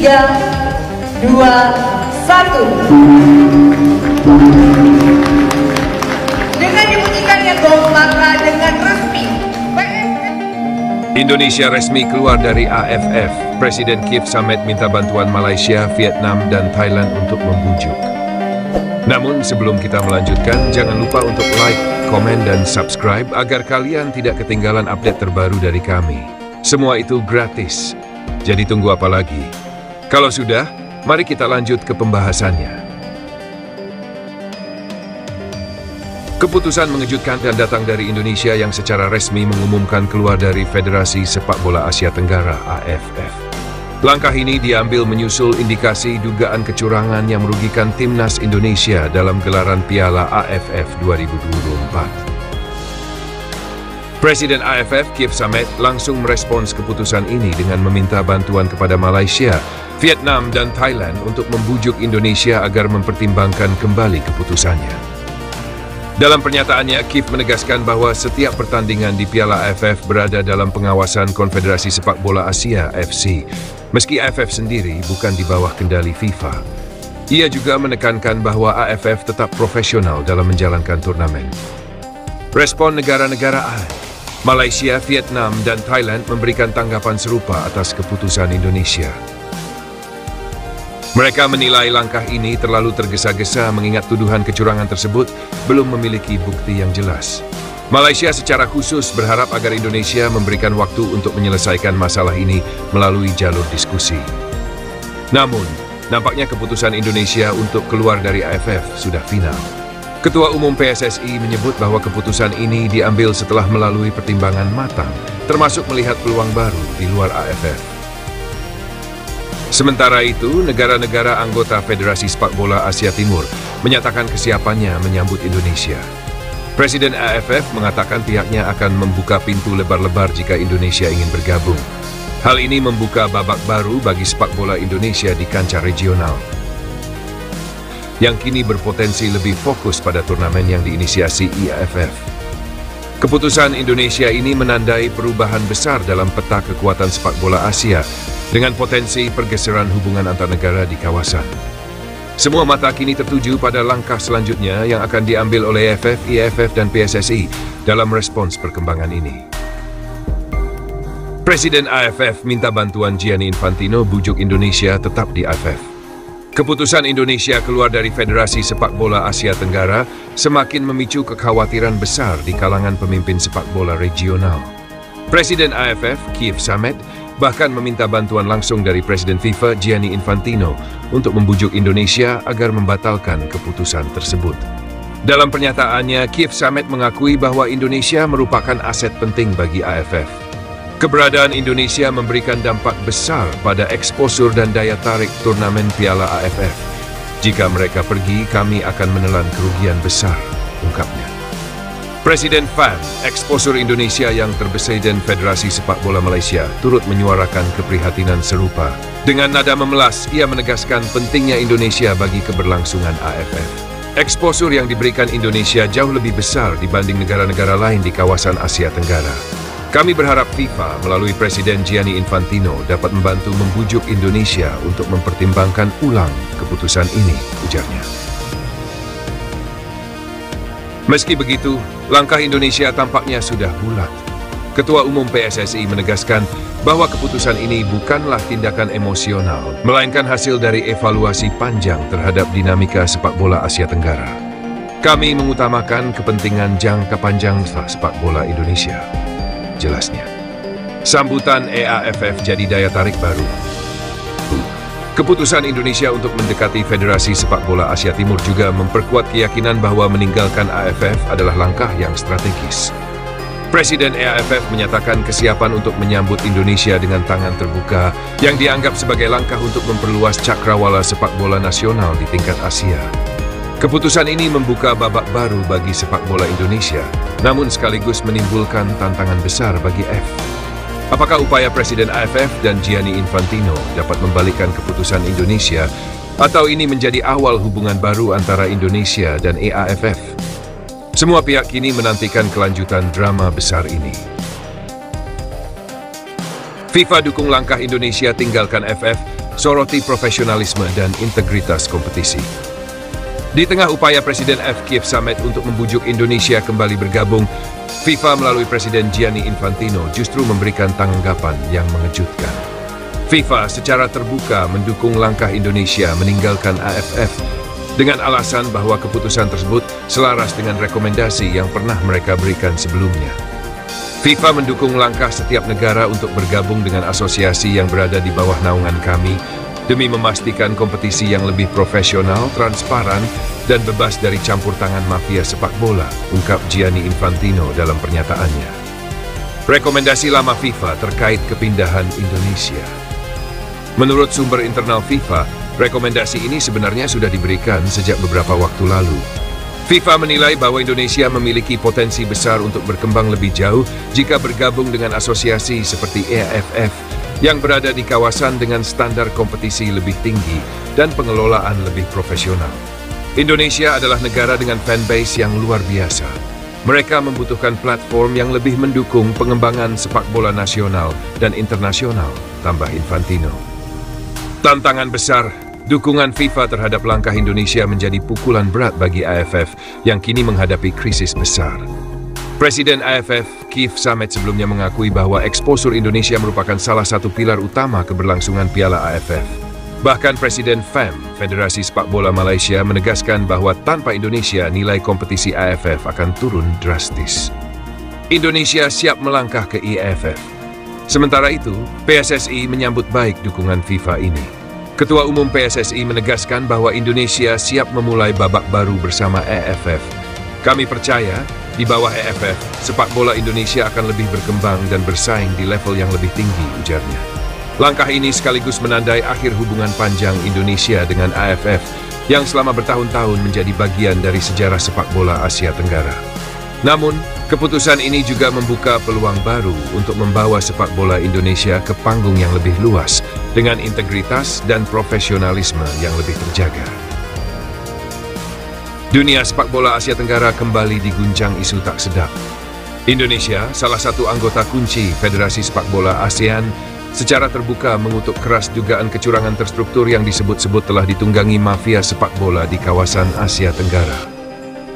2, 1. Dengan dibunyikannya gong, maka dengan resmi Indonesia resmi keluar dari AFF. Presiden Kiev Samet minta bantuan Malaysia, Vietnam, dan Thailand untuk membujuk. Namun sebelum kita melanjutkan, jangan lupa untuk like, komen, dan subscribe agar kalian tidak ketinggalan update terbaru dari kami. Semua itu gratis. Jadi tunggu apa lagi? Kalau sudah, mari kita lanjut ke pembahasannya. Keputusan mengejutkan dan datang dari Indonesia yang secara resmi mengumumkan keluar dari Federasi Sepak Bola Asia Tenggara (AFF). Langkah ini diambil menyusul indikasi dugaan kecurangan yang merugikan timnas Indonesia dalam gelaran Piala AFF 2024. Presiden AFF Kiev Samet langsung merespons keputusan ini dengan meminta bantuan kepada Malaysia, Vietnam, dan Thailand untuk membujuk Indonesia agar mempertimbangkan kembali keputusannya. Dalam pernyataannya, Kiev menegaskan bahwa setiap pertandingan di Piala AFF berada dalam pengawasan Konfederasi Sepak Bola Asia (FC), meski AFF sendiri bukan di bawah kendali FIFA. Ia juga menekankan bahwa AFF tetap profesional dalam menjalankan turnamen. Respon negara-negara Malaysia, Vietnam, dan Thailand memberikan tanggapan serupa atas keputusan Indonesia. Mereka menilai langkah ini terlalu tergesa-gesa mengingat tuduhan kecurangan tersebut belum memiliki bukti yang jelas. Malaysia secara khusus berharap agar Indonesia memberikan waktu untuk menyelesaikan masalah ini melalui jalur diskusi. Namun, nampaknya keputusan Indonesia untuk keluar dari AFF sudah final. Ketua Umum PSSI menyebut bahwa keputusan ini diambil setelah melalui pertimbangan matang, termasuk melihat peluang baru di luar AFF. Sementara itu, negara-negara anggota Federasi Sepak Bola Asia Timur menyatakan kesiapannya menyambut Indonesia. Presiden AFF mengatakan pihaknya akan membuka pintu lebar-lebar jika Indonesia ingin bergabung. Hal ini membuka babak baru bagi sepak bola Indonesia di kancah regional, yang kini berpotensi lebih fokus pada turnamen yang diinisiasi IAAFF. Keputusan Indonesia ini menandai perubahan besar dalam peta kekuatan sepak bola Asia dengan potensi pergeseran hubungan antar negara di kawasan. Semua mata kini tertuju pada langkah selanjutnya yang akan diambil oleh AFF, IAAFF, dan PSSI dalam respons perkembangan ini. Presiden AFF minta bantuan Gianni Infantino bujuk Indonesia tetap di AFF. Keputusan Indonesia keluar dari Federasi Sepak Bola Asia Tenggara semakin memicu kekhawatiran besar di kalangan pemimpin sepak bola regional. Presiden AFF, Kiev Samet, bahkan meminta bantuan langsung dari Presiden FIFA Gianni Infantino untuk membujuk Indonesia agar membatalkan keputusan tersebut. Dalam pernyataannya, Kiev Samet mengakui bahwa Indonesia merupakan aset penting bagi AFF. Keberadaan Indonesia memberikan dampak besar pada eksposur dan daya tarik turnamen Piala AFF. Jika mereka pergi, kami akan menelan kerugian besar, ungkapnya. Presiden FAN, eksposur Indonesia yang terpresiden Federasi Sepak Bola Malaysia, turut menyuarakan keprihatinan serupa. Dengan nada memelas, ia menegaskan pentingnya Indonesia bagi keberlangsungan AFF. Eksposur yang diberikan Indonesia jauh lebih besar dibanding negara-negara lain di kawasan Asia Tenggara. Kami berharap FIFA melalui Presiden Gianni Infantino dapat membantu membujuk Indonesia untuk mempertimbangkan ulang keputusan ini, ujarnya. Meski begitu, langkah Indonesia tampaknya sudah bulat. Ketua Umum PSSI menegaskan bahwa keputusan ini bukanlah tindakan emosional, melainkan hasil dari evaluasi panjang terhadap dinamika sepak bola Asia Tenggara. Kami mengutamakan kepentingan jangka panjang sepak bola Indonesia, jelasnya. Sambutan EAFF jadi daya tarik baru. Keputusan Indonesia untuk mendekati Federasi Sepak Bola Asia Timur juga memperkuat keyakinan bahwa meninggalkan AFF adalah langkah yang strategis. Presiden EAFF menyatakan kesiapan untuk menyambut Indonesia dengan tangan terbuka yang dianggap sebagai langkah untuk memperluas cakrawala sepak bola nasional di tingkat Asia. Keputusan ini membuka babak baru bagi sepak bola Indonesia, namun sekaligus menimbulkan tantangan besar bagi AFF. Apakah upaya Presiden AFF dan Gianni Infantino dapat membalikkan keputusan Indonesia, atau ini menjadi awal hubungan baru antara Indonesia dan EAFF? Semua pihak kini menantikan kelanjutan drama besar ini. FIFA dukung langkah Indonesia tinggalkan AFF soroti profesionalisme dan integritas kompetisi. Di tengah upaya Presiden Kiev Summit untuk membujuk Indonesia kembali bergabung, FIFA melalui Presiden Gianni Infantino justru memberikan tanggapan yang mengejutkan. FIFA secara terbuka mendukung langkah Indonesia meninggalkan AFF dengan alasan bahwa keputusan tersebut selaras dengan rekomendasi yang pernah mereka berikan sebelumnya. FIFA mendukung langkah setiap negara untuk bergabung dengan asosiasi yang berada di bawah naungan kami demi memastikan kompetisi yang lebih profesional, transparan, dan bebas dari campur tangan mafia sepak bola, ungkap Gianni Infantino dalam pernyataannya. Rekomendasi lama FIFA terkait kepindahan Indonesia. Menurut sumber internal FIFA, rekomendasi ini sebenarnya sudah diberikan sejak beberapa waktu lalu. FIFA menilai bahwa Indonesia memiliki potensi besar untuk berkembang lebih jauh jika bergabung dengan asosiasi seperti AFF yang berada di kawasan dengan standar kompetisi lebih tinggi dan pengelolaan lebih profesional. Indonesia adalah negara dengan fanbase yang luar biasa. Mereka membutuhkan platform yang lebih mendukung pengembangan sepak bola nasional dan internasional, tambah Infantino. Tantangan besar, dukungan FIFA terhadap langkah Indonesia menjadi pukulan berat bagi AFF yang kini menghadapi krisis besar. Presiden AFF Kiev Summit sebelumnya mengakui bahwa eksposur Indonesia merupakan salah satu pilar utama keberlangsungan Piala AFF. Bahkan Presiden FAM, Federasi Sepak Bola Malaysia, menegaskan bahwa tanpa Indonesia nilai kompetisi AFF akan turun drastis. Indonesia siap melangkah ke IAAF. Sementara itu, PSSI menyambut baik dukungan FIFA ini. Ketua Umum PSSI menegaskan bahwa Indonesia siap memulai babak baru bersama AFF. Kami percaya, di bawah AFF, sepak bola Indonesia akan lebih berkembang dan bersaing di level yang lebih tinggi, ujarnya. Langkah ini sekaligus menandai akhir hubungan panjang Indonesia dengan AFF yang selama bertahun-tahun menjadi bagian dari sejarah sepak bola Asia Tenggara. Namun, keputusan ini juga membuka peluang baru untuk membawa sepak bola Indonesia ke panggung yang lebih luas dengan integritas dan profesionalisme yang lebih terjaga. Dunia sepak bola Asia Tenggara kembali diguncang isu tak sedap. Indonesia, salah satu anggota kunci Federasi Sepak Bola ASEAN, secara terbuka mengutuk keras dugaan kecurangan terstruktur yang disebut-sebut telah ditunggangi mafia sepak bola di kawasan Asia Tenggara.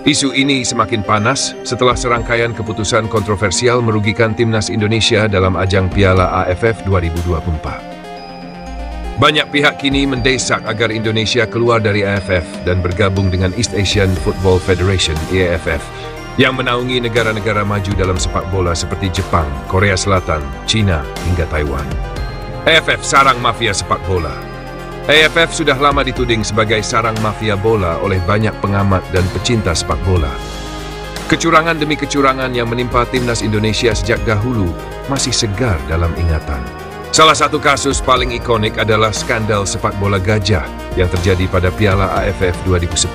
Isu ini semakin panas setelah serangkaian keputusan kontroversial merugikan timnas Indonesia dalam ajang Piala AFF 2024. Banyak pihak kini mendesak agar Indonesia keluar dari AFF dan bergabung dengan East Asian Football Federation (EAFF) yang menaungi negara-negara maju dalam sepak bola seperti Jepang, Korea Selatan, China, hingga Taiwan. AFF sarang mafia sepak bola. AFF sudah lama dituding sebagai sarang mafia bola oleh banyak pengamat dan pecinta sepak bola. Kecurangan demi kecurangan yang menimpa timnas Indonesia sejak dahulu masih segar dalam ingatan. Salah satu kasus paling ikonik adalah skandal sepak bola gajah yang terjadi pada Piala AFF 2010.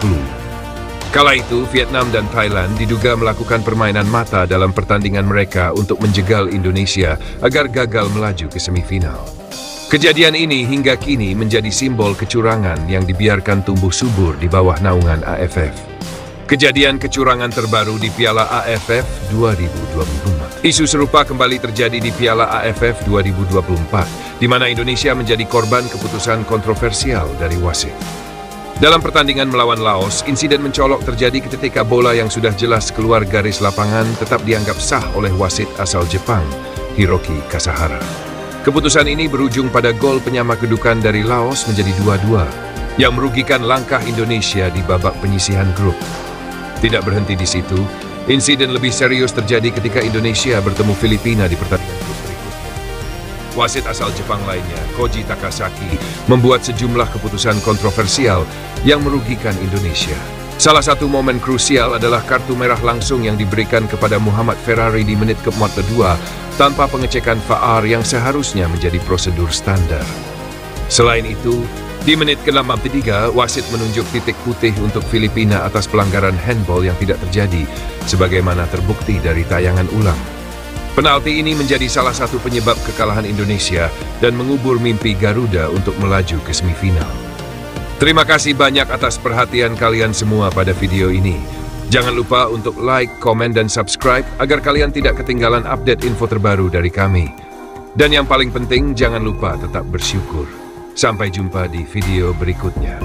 Kala itu, Vietnam dan Thailand diduga melakukan permainan mata dalam pertandingan mereka untuk menjegal Indonesia agar gagal melaju ke semifinal. Kejadian ini hingga kini menjadi simbol kecurangan yang dibiarkan tumbuh subur di bawah naungan AFF. Kejadian kecurangan terbaru di Piala AFF 2024. Isu serupa kembali terjadi di Piala AFF 2024, di mana Indonesia menjadi korban keputusan kontroversial dari wasit. Dalam pertandingan melawan Laos, insiden mencolok terjadi ketika bola yang sudah jelas keluar garis lapangan tetap dianggap sah oleh wasit asal Jepang, Hiroki Kasahara. Keputusan ini berujung pada gol penyama kedudukan dari Laos menjadi 2-2, yang merugikan langkah Indonesia di babak penyisihan grup. Tidak berhenti di situ, insiden lebih serius terjadi ketika Indonesia bertemu Filipina di pertandingan grup berikutnya. Wasit asal Jepang lainnya, Koji Takasaki, membuat sejumlah keputusan kontroversial yang merugikan Indonesia. Salah satu momen krusial adalah kartu merah langsung yang diberikan kepada Muhammad Ferrari di menit ke-4 kedua tanpa pengecekan VAR yang seharusnya menjadi prosedur standar. Selain itu, di menit ke-63, wasit menunjuk titik putih untuk Filipina atas pelanggaran handball yang tidak terjadi, sebagaimana terbukti dari tayangan ulang. Penalti ini menjadi salah satu penyebab kekalahan Indonesia dan mengubur mimpi Garuda untuk melaju ke semifinal. Terima kasih banyak atas perhatian kalian semua pada video ini. Jangan lupa untuk like, komen, dan subscribe agar kalian tidak ketinggalan update info terbaru dari kami. Dan yang paling penting, jangan lupa tetap bersyukur. Sampai jumpa di video berikutnya.